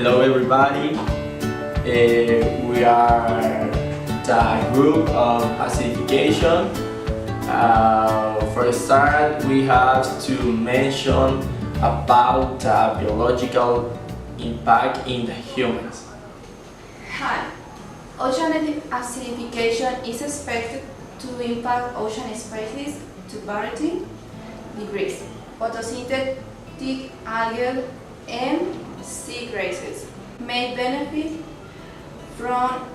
Hello everybody, we are the group of Acidification. For a start, we have to mention about the biological impact in the humans. Hi. Ocean acidification is expected to impact ocean species to varying degrees. Photosynthetic algae and seagrasses may benefit from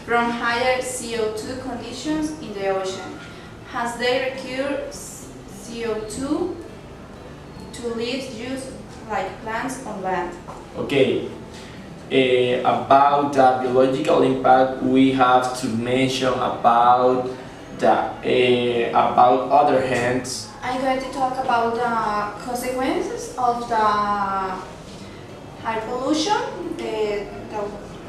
higher CO2 conditions in the ocean, as they require CO2 to live use like plants on land. Okay, about the biological impact, we have to mention about other hands. I'm going to talk about the consequences of the air pollution. The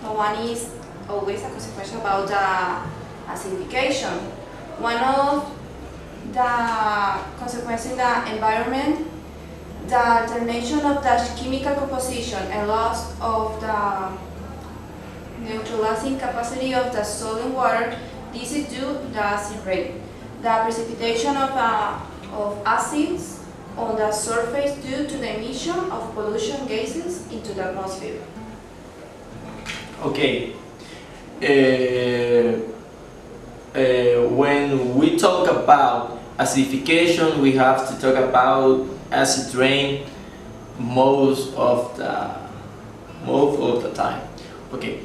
one is always a consequence about the acidification. One of the consequences in the environment, the alternation of the chemical composition and loss of the neutralizing capacity of the soil and water. This is due to the acid rain. The precipitation of acids on the surface due to the emission of pollution gases into the atmosphere. Okay. When we talk about acidification, we have to talk about acid rain most of the time. Okay.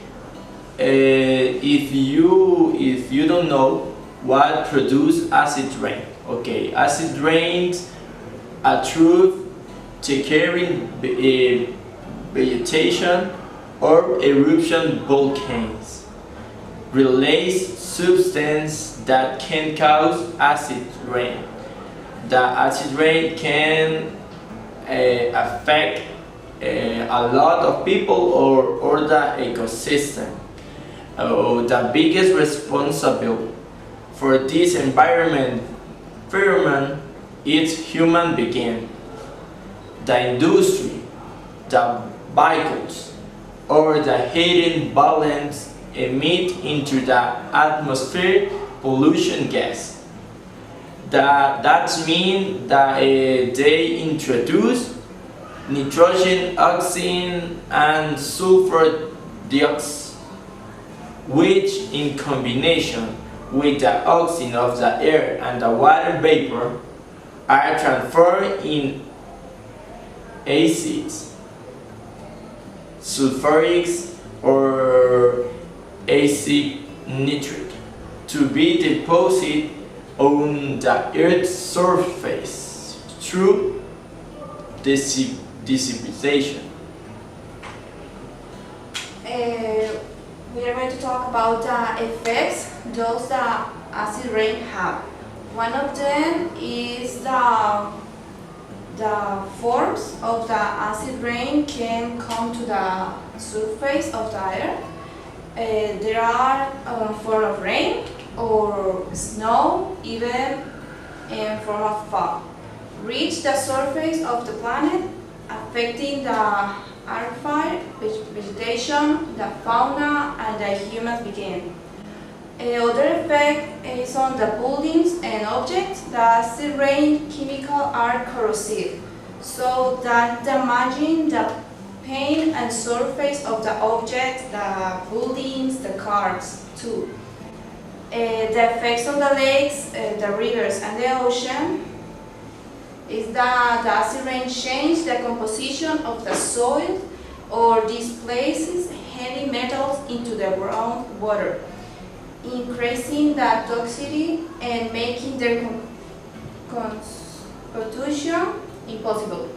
If you don't know what produce acid rain, okay, acid rains are through occurring vegetation or eruption volcanoes release substance that can cause acid rain. The acid rain can affect a lot of people or the ecosystem. The biggest responsible for this environment is human being. The industry, the vehicles, or the heating balance emit into the atmosphere pollution gas. That means that they introduce nitrogen, oxygen, and sulfur dioxide, which in combination with the oxygen of the air and the water vapor are transformed in acids, sulfurics, or acid nitric to be deposited on the Earth's surface through dissipation. We are going to talk about the effects those the acid rain have. One of them is the forms of the acid rain can come to the surface of the air. There are form of rain or snow, even in form of fog, reach the surface of the planet, affecting the air, vegetation, the fauna, and the human being. Other effect is on the buildings and objects. The acid rain chemicals are corrosive, so that damaging the paint and surface of the objects, the buildings, the cars too. The effects on the lakes, the rivers, and the ocean is that the acid rain changes the composition of the soil or displaces heavy metals into the groundwater, increasing the toxicity and making their constitution impossible.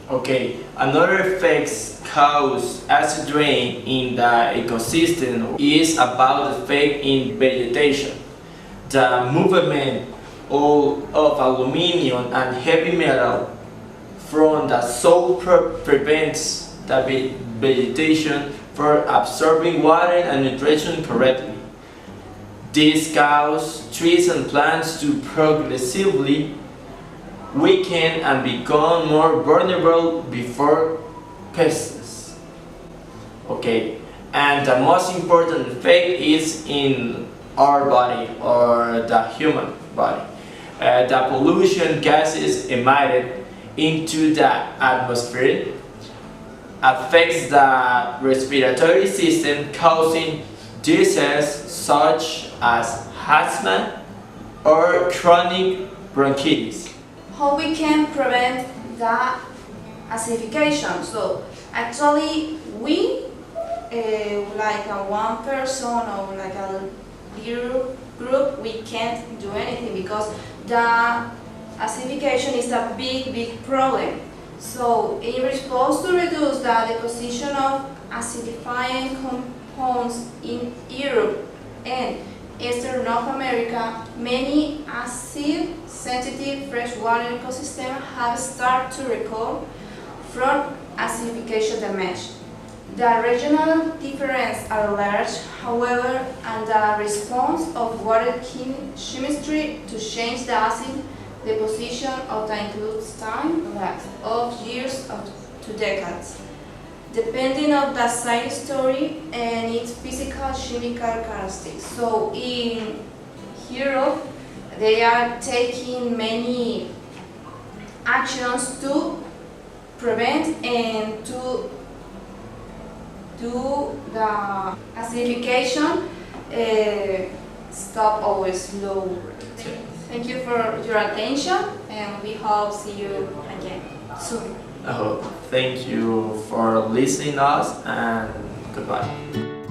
Okay, another effects cause acid rain in the ecosystem is about the effect in vegetation. The movement of aluminum and heavy metal from the soil prevents the vegetation from absorbing water and nutrition correctly. This causes trees and plants to progressively weaken and become more vulnerable before pests. Okay, and the most important effect is in our body or the human body. The pollution gases emitted into the atmosphere affects the respiratory system, causing diseases such as asthma or chronic bronchitis. How we can prevent the acidification? So actually we like a one person or like a little group, we can't do anything because the acidification is a big problem. So in response to reduce the deposition of acidifying compounds in Europe and Eastern North America, many acid-sensitive freshwater ecosystems have started to recover from acidification damage. The regional differences are large, however, and the response of water chemistry to change the acid deposition often includes time lapse of years to decades, depending on the site story and its physical chemical characteristics. So in Europe, they are taking many actions to prevent and to do the acidification stop or slow. Thank you for your attention, and we hope see you again soon. Thank you for listening us, and goodbye.